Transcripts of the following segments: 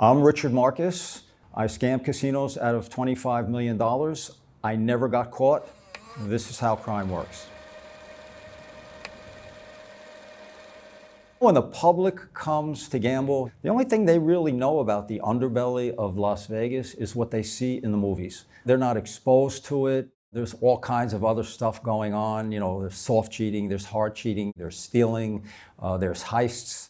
I'm Richard Marcus. I scammed casinos out of $25 million. I never got caught. This is how crime works. When the public comes to gamble, the only thing they really know about the underbelly of Las Vegas is what they see in the movies. They're not exposed to it. There's all kinds of other stuff going on. You know, there's soft cheating, there's hard cheating, there's stealing, there's heists.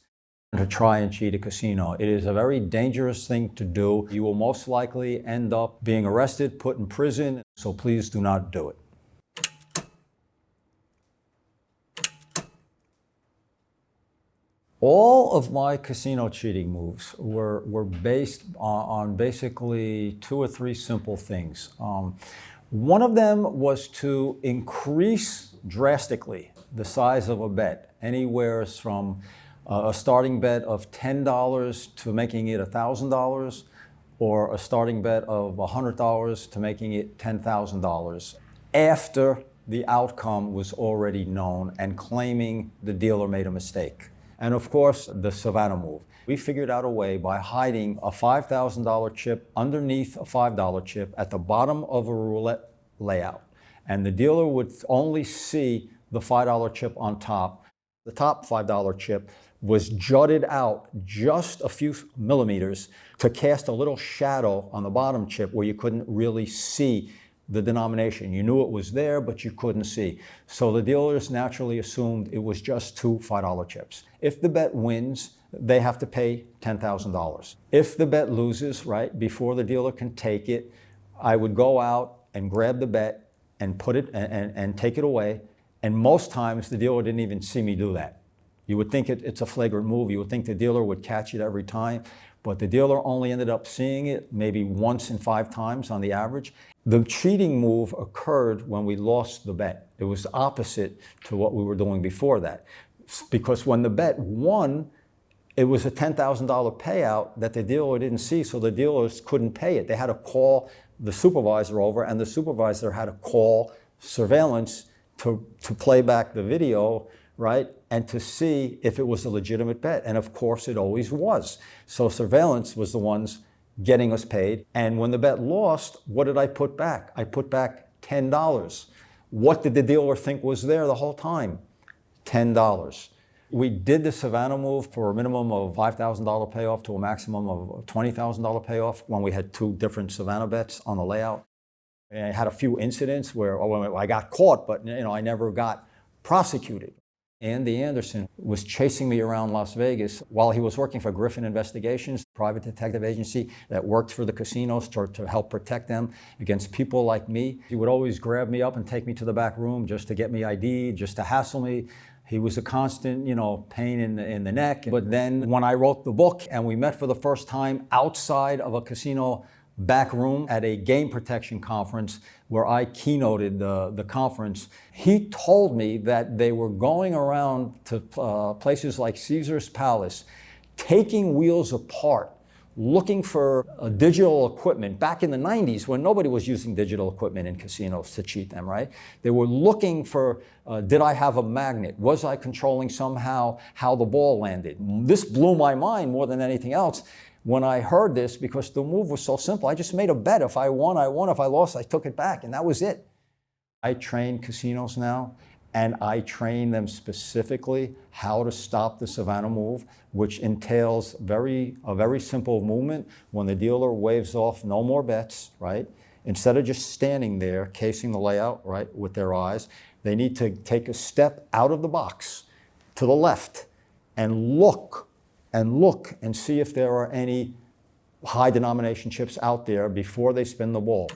To try and cheat a casino, it is a very dangerous thing to do. You will most likely end up being arrested, put in prison, so please do not do it. All of my casino cheating moves were based on basically 2 or 3 simple things. One of them was to increase drastically the size of a bet, anywhere from a starting bet of $10 to making it $1,000, or a starting bet of $100 to making it $10,000, after the outcome was already known and claiming the dealer made a mistake. And of course, the Savannah move. We figured out a way by hiding a $5,000 chip underneath a $5 chip at the bottom of a roulette layout. And the dealer would only see the $5 chip on top. The top $5 chip was jutted out just a few millimeters to cast a little shadow on the bottom chip where you couldn't really see the denomination. You knew it was there, but you couldn't see. So the dealers naturally assumed it was just 2 $5 chips. If the bet wins, they have to pay $10,000. If the bet loses, right, before the dealer can take it, I would go out and grab the bet and put it and take it away. And most times the dealer didn't even see me do that. You would think it's a flagrant move. You would think the dealer would catch it every time, but the dealer only ended up seeing it maybe once in 5 times on the average. The cheating move occurred when we lost the bet. It was opposite to what we were doing before that. Because when the bet won, it was a $10,000 payout that the dealer didn't see, so the dealers couldn't pay it. They had to call the supervisor over, and the supervisor had to call surveillance to play back the video, right? And to see if it was a legitimate bet. And of course it always was. So surveillance was the ones getting us paid. And when the bet lost, what did I put back? I put back $10. What did the dealer think was there the whole time? $10. We did the Savannah move for a minimum of $5,000 payoff to a maximum of $20,000 payoff when we had 2 different Savannah bets on the layout. And I had a few incidents where I got caught, but I never got prosecuted. Andy Anderson was chasing me around Las Vegas while he was working for Griffin Investigations, a private detective agency that worked for the casinos to help protect them against people like me. He would always grab me up and take me to the back room just to get me ID, just to hassle me. He was a constant, pain in the neck. But then when I wrote the book and we met for the first time outside of a casino back room at a game protection conference where I keynoted the conference, he told me that they were going around to places like Caesar's Palace, taking wheels apart, looking for digital equipment back in the 90s when nobody was using digital equipment in casinos to cheat them, right? They were looking for, did I have a magnet? Was I controlling somehow how the ball landed? This blew my mind more than anything else when I heard this, because the move was so simple. I just made a bet. If I won, I won. If I lost, I took it back, and that was it. I train casinos now, and I train them specifically how to stop the Savannah move, which entails a very simple movement. When the dealer waves off no more bets, right? Instead of just standing there casing the layout, right, with their eyes, they need to take a step out of the box to the left and look and see if there are any high denomination chips out there before they spin the ball.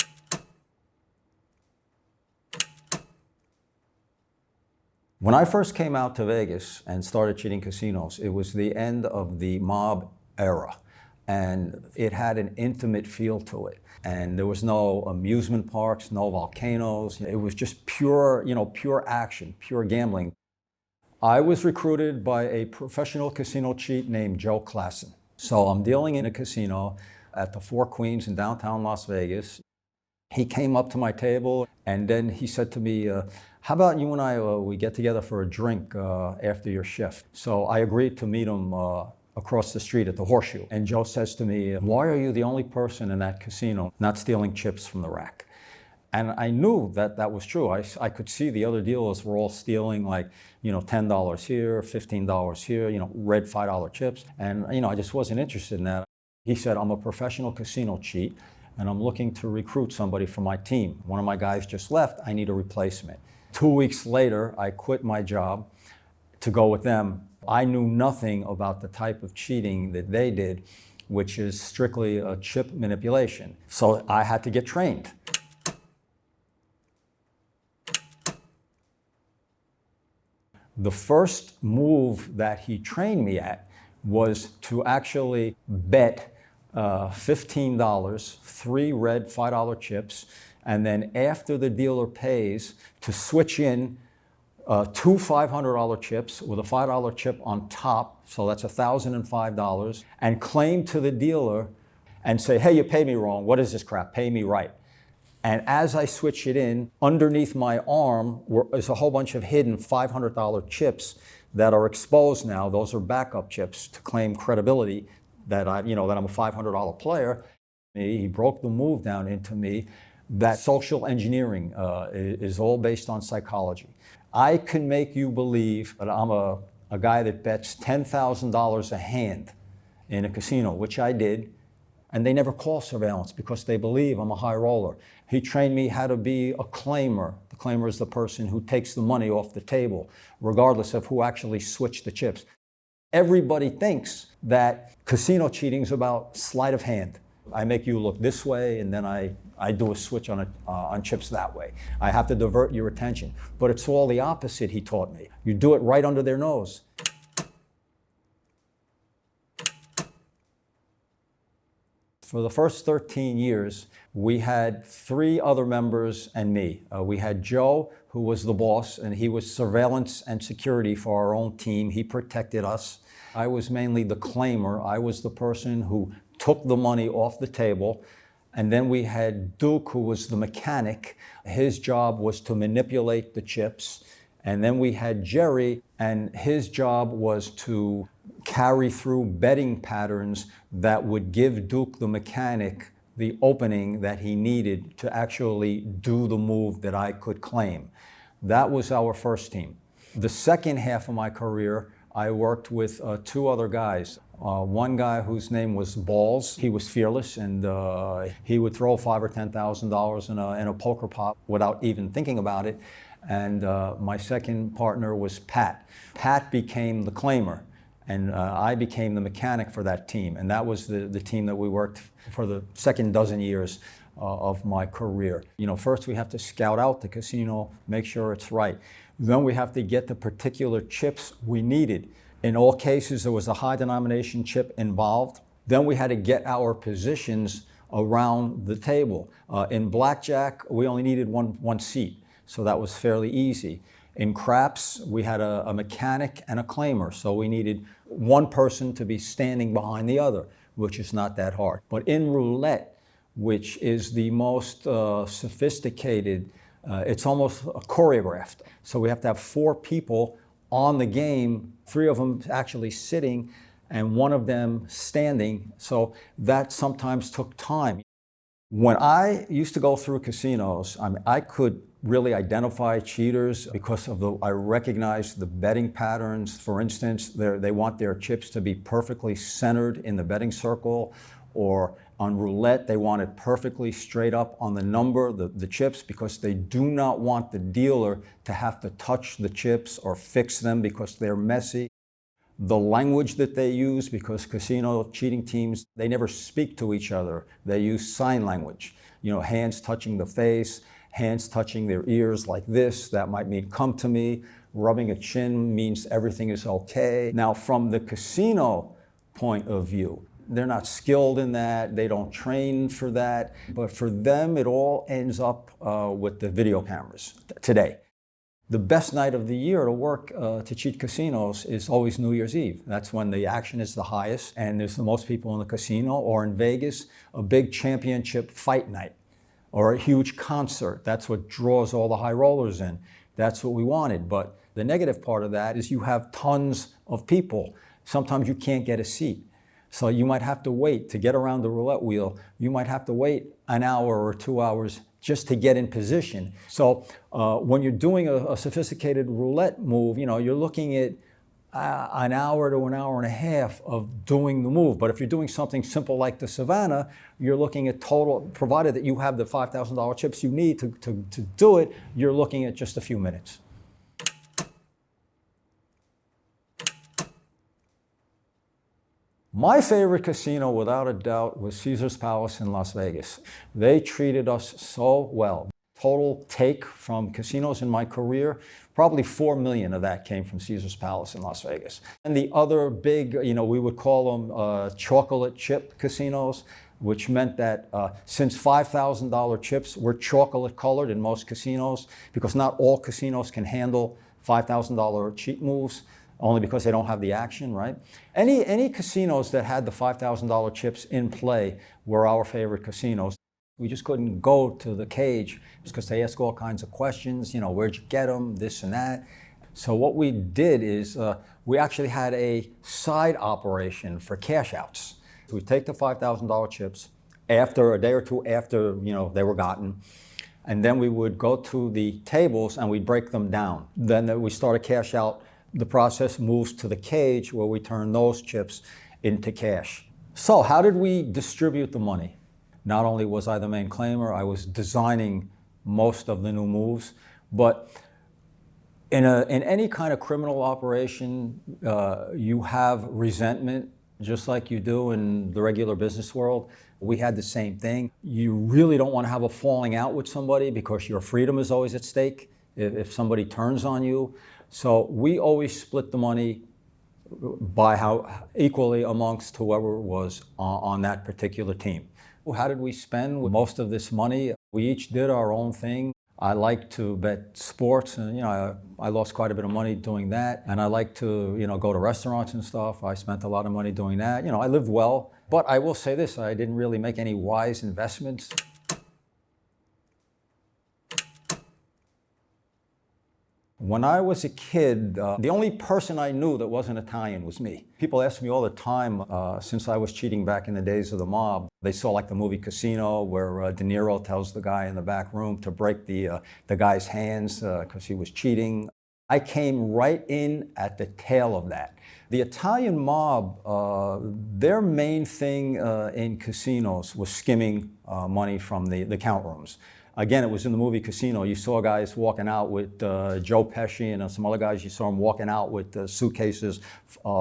When I first came out to Vegas and started cheating casinos, it was the end of the mob era, and it had an intimate feel to it. And there was no amusement parks, no volcanoes. It was just pure action, pure gambling. I was recruited by a professional casino cheat named Joe Klassen. So I'm dealing in a casino at the Four Queens in downtown Las Vegas. He came up to my table and then he said to me, how about you and I, we get together for a drink after your shift? So I agreed to meet him across the street at the Horseshoe. And Joe says to me, "Why are you the only person in that casino not stealing chips from the rack?" And I knew that that was true. I could see the other dealers were all stealing like, $10 here, $15 here, red $5 chips. And, I just wasn't interested in that. He said, "I'm a professional casino cheat and I'm looking to recruit somebody for my team. One of my guys just left. I need a replacement." 2 weeks later, I quit my job to go with them. I knew nothing about the type of cheating that they did, which is strictly a chip manipulation. So I had to get trained. The first move that he trained me at was to actually bet $15, 3 red $5 chips, and then after the dealer pays, to switch in 2 $500 chips with a $5 chip on top, so that's $1,005, and claim to the dealer and say, "Hey, you paid me wrong. What is this crap? Pay me right." And as I switch it in, underneath my arm is a whole bunch of hidden $500 chips that are exposed now. Those are backup chips to claim credibility that I'm a $500 player. He broke the move down into me that social engineering is all based on psychology. I can make you believe that I'm a guy that bets $10,000 a hand in a casino, which I did. And they never call surveillance because they believe I'm a high roller. He trained me how to be a claimer. The claimer is the person who takes the money off the table, regardless of who actually switched the chips. Everybody thinks that casino cheating is about sleight of hand. I make you look this way, and then I do a switch on chips that way. I have to divert your attention. But it's all the opposite, he taught me. You do it right under their nose. For the first 13 years, we had 3 other members and me. We had Joe, who was the boss, and he was surveillance and security for our own team. He protected us. I was mainly the claimer. I was the person who took the money off the table. And then we had Duke, who was the mechanic. His job was to manipulate the chips. And then we had Jerry, and his job was to carry through betting patterns that would give Duke, the mechanic, the opening that he needed to actually do the move that I could claim. That was our first team. The second half of my career, I worked with 2 other guys. One guy whose name was Balls. He was fearless, and he would throw $5,000 or $10,000 in a poker pot without even thinking about it. And my second partner was Pat. Pat became the claimer, and I became the mechanic for that team. And that was the team that we worked for the second dozen years of my career. First we have to scout out the casino, make sure it's right. Then we have to get the particular chips we needed. In all cases, there was a high denomination chip involved. Then we had to get our positions around the table. In blackjack, we only needed one seat. So that was fairly easy. In craps, we had a mechanic and a claimer, so we needed one person to be standing behind the other, which is not that hard. But in roulette, which is the most sophisticated, it's almost choreographed. So we have to have 4 people on the game, 3 of them actually sitting and 1 of them standing. So that sometimes took time. When I used to go through casinos, I could really identify cheaters because I recognized the betting patterns. For instance, they want their chips to be perfectly centered in the betting circle, or on roulette, they want it perfectly straight up on the number, the chips, because they do not want the dealer to have to touch the chips or fix them because they're messy. The language that they use, because casino cheating teams, they never speak to each other. They use sign language. Hands touching the face, hands touching their ears like this. That might mean come to me. Rubbing a chin means everything is okay. Now, from the casino point of view, they're not skilled in that. They don't train for that. But for them, it all ends up with the video cameras today. The best night of the year to work to cheat casinos is always New Year's Eve. That's when the action is the highest and there's the most people in the casino, or in Vegas, a big championship fight night or a huge concert. That's what draws all the high rollers in. That's what we wanted. But the negative part of that is you have tons of people. sometimes you can't get a seat. So you might have to wait to get around the roulette wheel. You might have to wait an hour or 2 hours just to get in position. So when you're doing a sophisticated roulette move, you're looking at an hour to an hour and a half of doing the move. But if you're doing something simple like the Savannah, you're looking at total, provided that you have the $5,000 chips you need to do it, you're looking at just a few minutes. My favorite casino, without a doubt, was Caesar's Palace in Las Vegas. They treated us so well. Total take from casinos in my career, probably 4 million of that came from Caesar's Palace in Las Vegas. And the other big, we would call them chocolate chip casinos, which meant that since $5,000 chips were chocolate colored in most casinos, because not all casinos can handle $5,000 cheat moves, only because they don't have the action, right? Any casinos that had the $5,000 chips in play were our favorite casinos. We just couldn't go to the cage because they ask all kinds of questions, where'd you get them, this and that. So what we did is we actually had a side operation for cash outs. We take the $5,000 chips after a day or two after they were gotten, and then we would go to the tables and we'd break them down. Then we start a cash out. The process moves to the cage where we turn those chips into cash. So how did we distribute the money? Not only was I the main claimer, I was designing most of the new moves, but in any kind of criminal operation, you have resentment, just like you do in the regular business world. We had the same thing. You really don't want to have a falling out with somebody because your freedom is always at stake if somebody turns on you. So we always split the money by equally amongst whoever was on that particular team. How did we spend most of this money? We each did our own thing. I like to bet sports, and I lost quite a bit of money doing that. And I like to go to restaurants and stuff. I spent a lot of money doing that. I lived well, but I will say this: I didn't really make any wise investments. When I was a kid, the only person I knew that wasn't Italian was me. People ask me all the time, since I was cheating back in the days of the mob, they saw like the movie Casino where De Niro tells the guy in the back room to break the guy's hands because he was cheating. I came right in at the tail of that. The Italian mob, their main thing in casinos was skimming money from the count rooms. Again, it was in the movie Casino. You saw guys walking out with Joe Pesci and some other guys. You saw them walking out with suitcases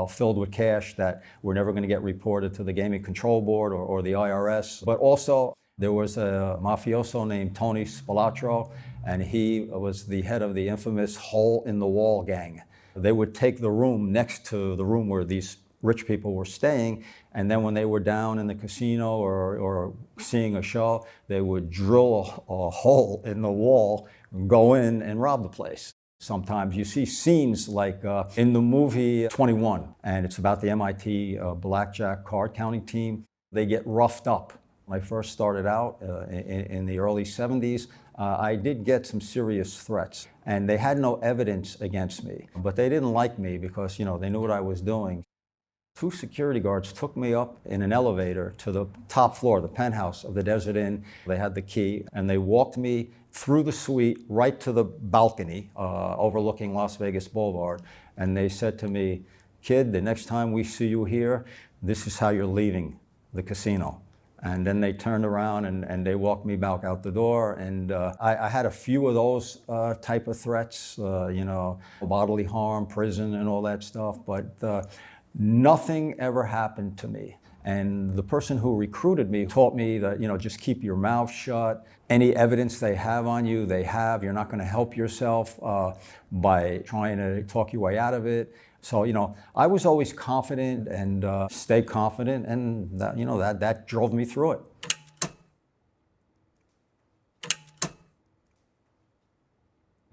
filled with cash that were never going to get reported to the Gaming Control Board or the IRS. But also, there was a mafioso named Tony Spilotro, and he was the head of the infamous Hole in the Wall gang. They would take the room next to the room where these rich people were staying, and then when they were down in the casino or seeing a show, they would drill a hole in the wall, go in and rob the place. Sometimes you see scenes like in the movie 21, and it's about the MIT blackjack card counting team. They get roughed up. When I first started out in the early 70s, I did get some serious threats, and they had no evidence against me, but they didn't like me because they knew what I was doing. 2 security guards took me up in an elevator to the top floor, the penthouse of the Desert Inn. They had the key, and they walked me through the suite right to the balcony overlooking Las Vegas Boulevard. And they said to me, "Kid, the next time we see you here, this is how you're leaving the casino." And then they turned around and they walked me back out the door. And I had a few of those type of threats, bodily harm, prison, and all that stuff. But nothing ever happened to me. And the person who recruited me taught me that, just keep your mouth shut. Any evidence they have on you, they have. You're not going to help yourself by trying to talk your way out of it. So, I was always confident and stay confident, and that drove me through it.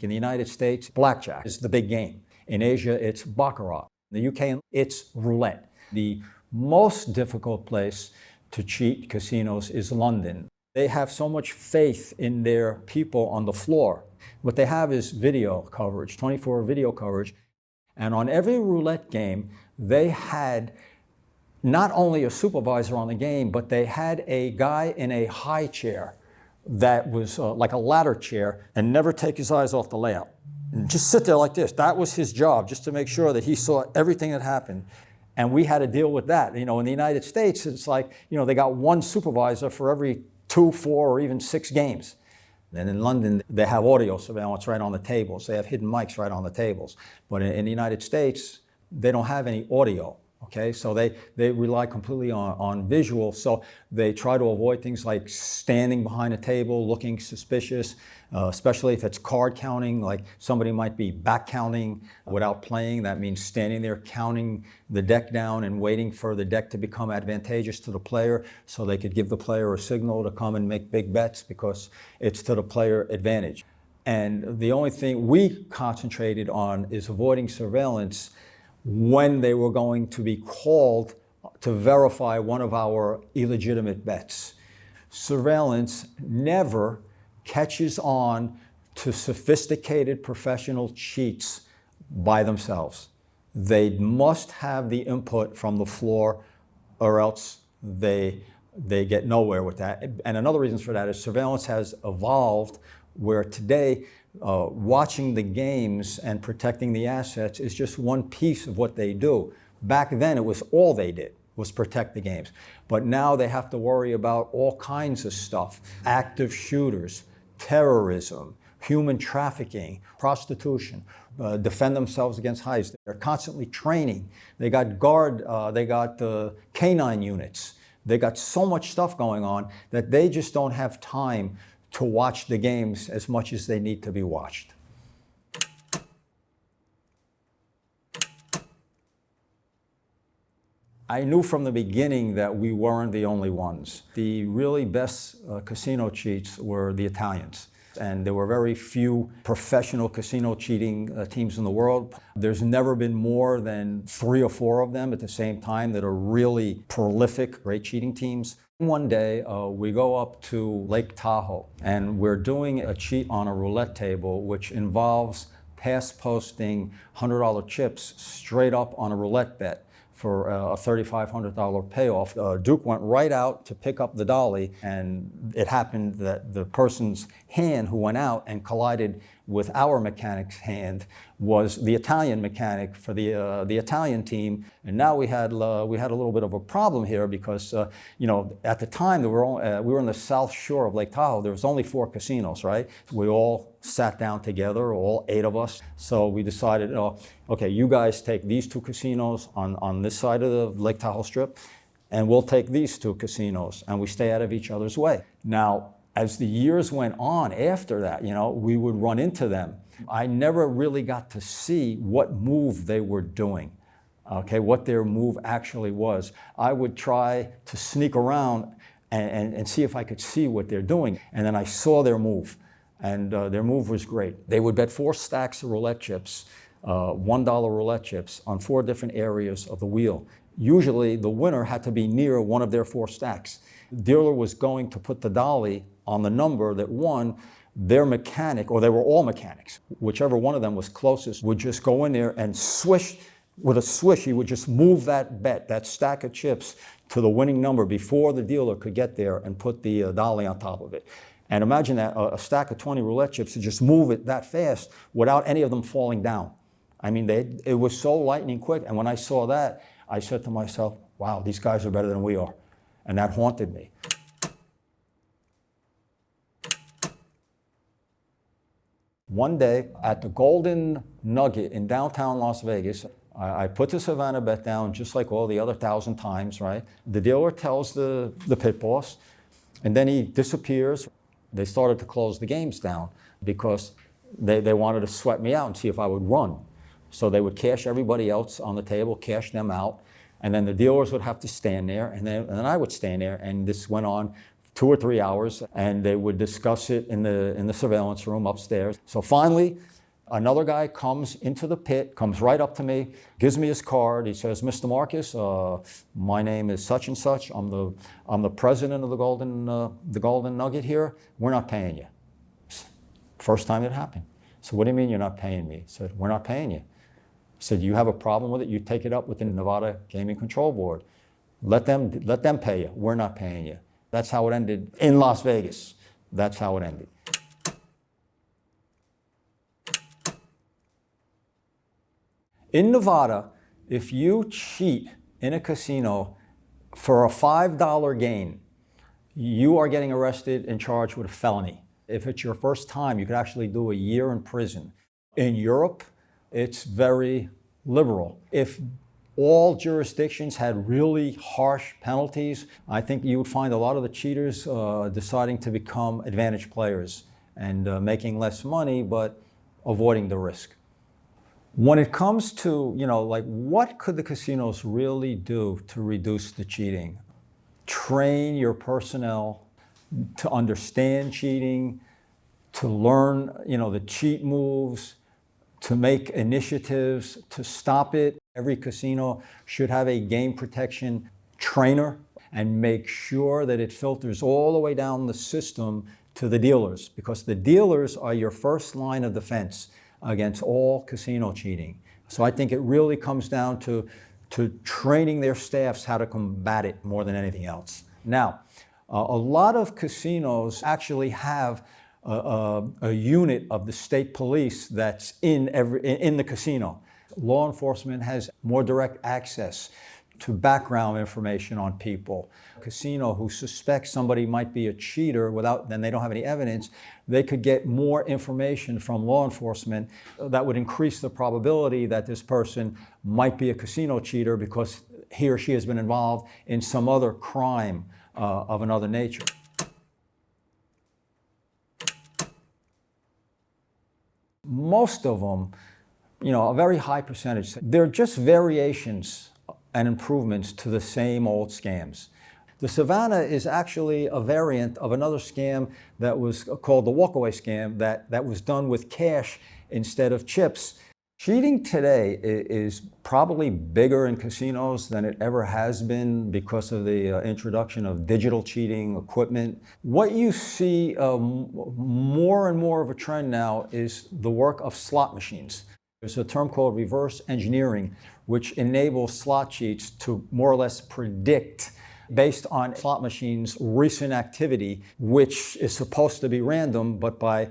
In the United States, blackjack is the big game. In Asia, it's baccarat. In the UK, it's roulette. The most difficult place to cheat casinos is London. They have so much faith in their people on the floor. What they have is video coverage, 24 video coverage. And on every roulette game, they had not only a supervisor on the game, but they had a guy in a high chair that was like a ladder chair and never take his eyes off the layout. And just sit there like this. That was his job, just to make sure that he saw everything that happened. And we had to deal with that. You know, in the United States, it's like, you know, they got one supervisor for every 2, 4, or even 6 games. And in London, they have audio surveillance right on the tables. They have hidden mics right on the tables. But in the United States, they don't have any audio. Okay, so they rely completely on visual, so they try to avoid things like standing behind a table, looking suspicious, especially if it's card counting, like somebody might be back counting without playing. That means standing there counting the deck down and waiting for the deck to become advantageous to the player so they could give the player a signal to come and make big bets because it's to the player advantage. And the only thing we concentrated on is avoiding surveillance when they were going to be called to verify one of our illegitimate bets. Surveillance never catches on to sophisticated professional cheats by themselves. They must have the input from the floor or else they get nowhere with that. And another reason for that is surveillance has evolved where today watching the games and protecting the assets is just one piece of what they do. Back then, it was all they did was protect the games. But now they have to worry about all kinds of stuff: active shooters, terrorism, human trafficking, prostitution, defend themselves against heists. They're constantly training. They got canine units. They got so much stuff going on that they just don't have time to watch the games as much as they need to be watched. I knew from the beginning that we weren't the only ones. The really best casino cheats were the Italians. And there were very few professional casino cheating teams in the world. There's never been more than 3 or 4 of them at the same time that are really prolific, great cheating teams. One day, we go up to Lake Tahoe, and we're doing a cheat on a roulette table, which involves pass posting $100 chips straight up on a roulette bet for a $3,500 payoff. Duke went right out to pick up the dolly, and it happened that the person's hand who went out and collided with our mechanic's hand was the Italian mechanic for the Italian team. And now we had a little bit of a problem here because you know, at the time we were on the south shore of Lake Tahoe. There was only 4 casinos, right? We all sat down together, all 8 of us. So we decided, okay, you guys take these 2 casinos on this side of the Lake Tahoe Strip, and we'll take these 2 casinos, and we stay out of each other's way. Now, as the years went on after that, you know, we would run into them. I never really got to see what move they were doing, okay, what their move actually was. I would try to sneak around and see if I could see what they're doing. And then I saw their move, and their move was great. They would bet 4 stacks of roulette chips, $1 roulette chips, on 4 different areas of the wheel. Usually the winner had to be near one of their 4 stacks. The dealer was going to put the dolly on the number that won. Their mechanic, or they were all mechanics, whichever one of them was closest, would just go in there and swish. With a swish, he would just move that bet, that stack of chips, to the winning number before the dealer could get there and put the dolly on top of it. And imagine that, a stack of 20 roulette chips, to just move it that fast without any of them falling down. I mean, it was so lightning quick. And when I saw that, I said to myself, wow, these guys are better than we are. And that haunted me. One day at the Golden Nugget in downtown Las Vegas, I put the Savannah bet down just like all the other 1,000 times, right? The dealer tells the pit boss, and then he disappears. They started to close the games down because they wanted to sweat me out and see if I would run. So they would cash everybody else on the table, cash them out, and then the dealers would have to stand there, and then I would stand there, and this went on 2 or 3 hours, and they would discuss it in the surveillance room upstairs. So finally, another guy comes into the pit, comes right up to me, gives me his card. He says, "Mr. Marcus, my name is such and such. I'm the president of the Golden Nugget here. We're not paying you." First time it happened. So what do you mean you're not paying me? He said, "We're not paying you." said, you have a problem with it, you take it up with the Nevada Gaming Control Board. Let them pay you. We're not paying you. That's how it ended in Las Vegas. That's how it ended. In Nevada, if you cheat in a casino for a $5 gain, you are getting arrested and charged with a felony. If it's your first time, you could actually do a year in prison. In Europe, it's very liberal. If all jurisdictions had really harsh penalties, I think you would find a lot of the cheaters deciding to become advantage players and making less money, but avoiding the risk. When it comes to, like what could the casinos really do to reduce the cheating? Train your personnel to understand cheating, to learn, the cheat moves, to make initiatives to stop it. Every casino should have a game protection trainer and make sure that it filters all the way down the system to the dealers, because the dealers are your first line of defense against all casino cheating. So I think it really comes down to training their staffs how to combat it more than anything else. Now, a lot of casinos actually have a unit of the state police that's in the casino. Law enforcement has more direct access to background information on people. A casino who suspects somebody might be a cheater then they don't have any evidence, they could get more information from law enforcement that would increase the probability that this person might be a casino cheater because he or she has been involved in some other crime of another nature. Most of them, a very high percentage, they're just variations and improvements to the same old scams. The Savannah is actually a variant of another scam that was called the walkaway scam that was done with cash instead of chips. Cheating today is probably bigger in casinos than it ever has been because of the introduction of digital cheating equipment. What you see more and more of a trend now is the work of slot machines. There's a term called reverse engineering, which enables slot cheats to more or less predict, based on slot machines' recent activity, which is supposed to be random, but by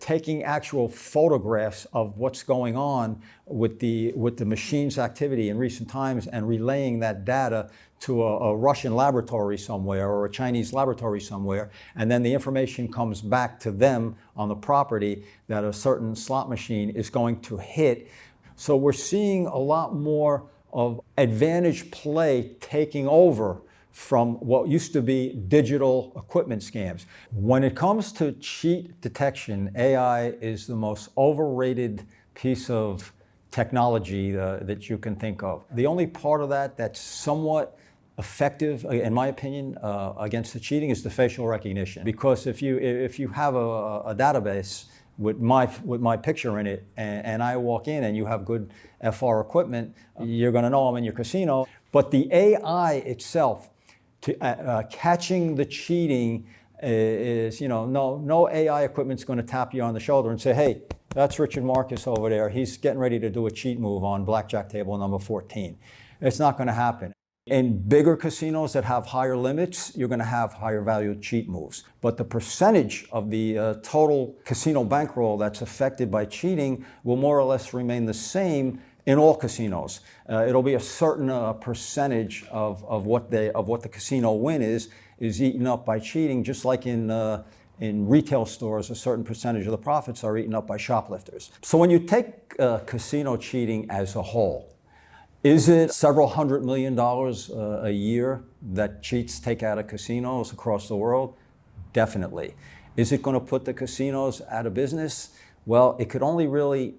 taking actual photographs of what's going on with the machine's activity in recent times and relaying that data to a Russian laboratory somewhere or a Chinese laboratory somewhere, and then the information comes back to them on the property that a certain slot machine is going to hit. So we're seeing a lot more of advantage play taking over from what used to be digital equipment scams. When it comes to cheat detection, AI is the most overrated piece of technology that you can think of. The only part of that that's somewhat effective, in my opinion, against the cheating is the facial recognition. Because if you have a database with my picture in it, and I walk in and you have good FR equipment, you're going to know I'm in your casino. But the AI itself, catching the cheating is, no AI equipment's going to tap you on the shoulder and say, hey, that's Richard Marcus over there. He's getting ready to do a cheat move on blackjack table number 14. It's not going to happen. In bigger casinos that have higher limits, you're going to have higher value cheat moves. But the percentage of the total casino bankroll that's affected by cheating will more or less remain the same in all casinos. It'll be a certain percentage of what the casino win is eaten up by cheating, just like in retail stores, a certain percentage of the profits are eaten up by shoplifters. So when you take casino cheating as a whole, is it several $100 million a year that cheats take out of casinos across the world? Definitely. Is it going to put the casinos out of business? Well, it could only really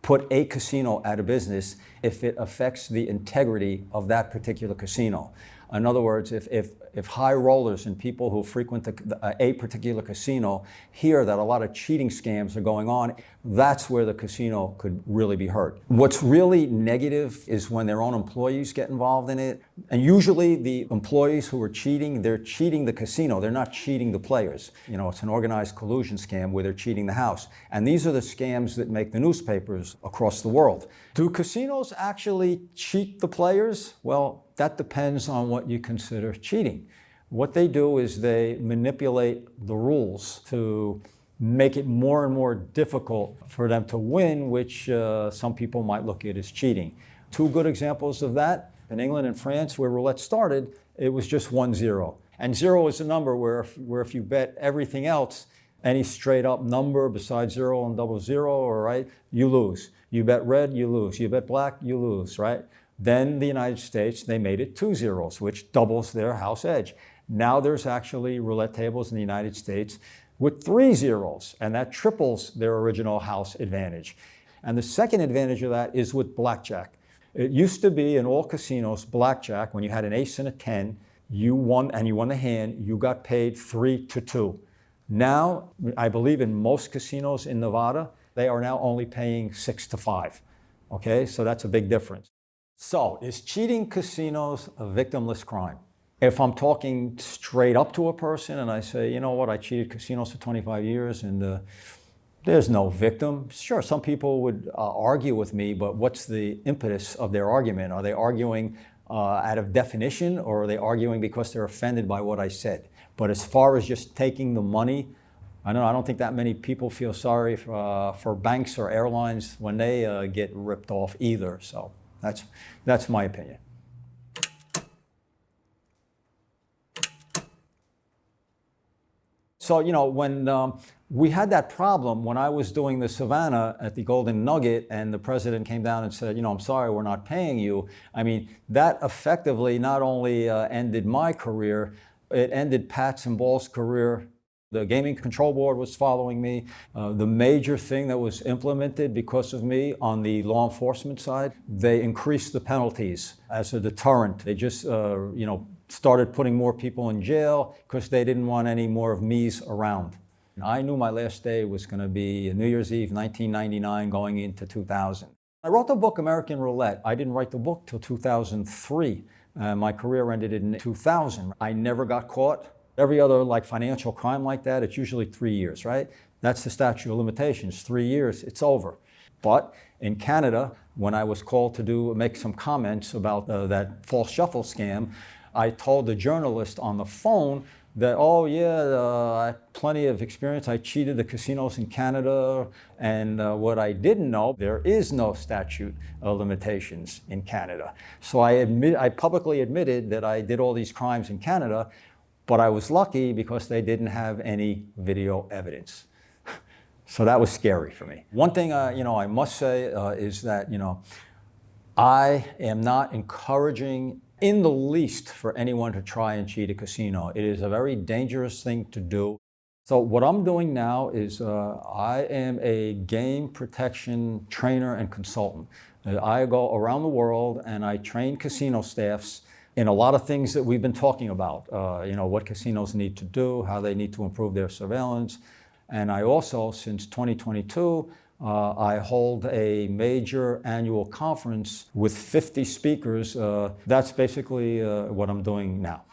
put a casino out of business if it affects the integrity of that particular casino. In other words, if high rollers and people who frequent a particular casino hear that a lot of cheating scams are going on, that's where the casino could really be hurt. What's really negative is when their own employees get involved in it. And usually the employees who are cheating, they're cheating the casino. They're not cheating the players. You know, it's an organized collusion scam where they're cheating the house. And these are the scams that make the newspapers across the world. Do casinos actually cheat the players? Well, that depends on what you consider cheating. What they do is they manipulate the rules to make it more and more difficult for them to win, which some people might look at as cheating. Two good examples of that, in England and France, where roulette started, it was just 1-0. And 0 is a number where if you bet everything else, any straight up number besides 0 and 00, all right, you lose. You bet red, you lose. You bet black, you lose, right? Then the United States, they made it 2 zeros, which doubles their house edge. Now there's actually roulette tables in the United States with 3 zeros, and that triples their original house advantage. And the second advantage of that is with blackjack. It used to be in all casinos, blackjack, when you had an ace and a 10, you won, and you won the hand, you got paid 3-2. Now, I believe in most casinos in Nevada, they are now only paying 6-5. Okay, so that's a big difference. So, is cheating casinos a victimless crime? If I'm talking straight up to a person and I say, you know what, I cheated casinos for 25 years and there's no victim. Sure, some people would argue with me, but what's the impetus of their argument? Are they arguing out of definition, or are they arguing because they're offended by what I said? But as far as just taking the money, I don't think that many people feel sorry for banks or airlines when they get ripped off either. So that's my opinion. So, you know, when we had that problem when I was doing the Savannah at the Golden Nugget and the president came down and said, you know, I'm sorry, we're not paying you. I mean, that effectively not only ended my career, it ended Pat's and Ball's career. The Gaming Control Board was following me. The major thing that was implemented because of me on the law enforcement side, they increased the penalties as a deterrent. They just, started putting more people in jail because they didn't want any more of me's around. I knew my last day was going to be New Year's Eve, 1999, going into 2000. I wrote the book American Roulette. I didn't write the book till 2003. My career ended in 2000. I never got caught. Every other financial crime like that, it's usually 3 years, right? That's the statute of limitations. 3 years, it's over. But in Canada, when I was called to make some comments about that false shuffle scam, I told the journalist on the phone that, oh yeah, I had plenty of experience. I cheated the casinos in Canada. And what I didn't know, there is no statute of limitations in Canada. So I publicly admitted that I did all these crimes in Canada, but I was lucky because they didn't have any video evidence. So that was scary for me. One thing I must say is that I am not encouraging in the least for anyone to try and cheat a casino. It is a very dangerous thing to do. So what I'm doing now is I am a game protection trainer and consultant. I go around the world and I train casino staffs in a lot of things that we've been talking about. What casinos need to do, how they need to improve their surveillance. And I also, since 2022, I hold a major annual conference with 50 speakers. That's basically what I'm doing now.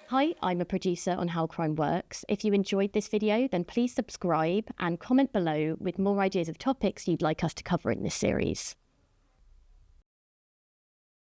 Hi, I'm a producer on How Crime Works. If you enjoyed this video, then please subscribe and comment below with more ideas of topics you'd like us to cover in this series.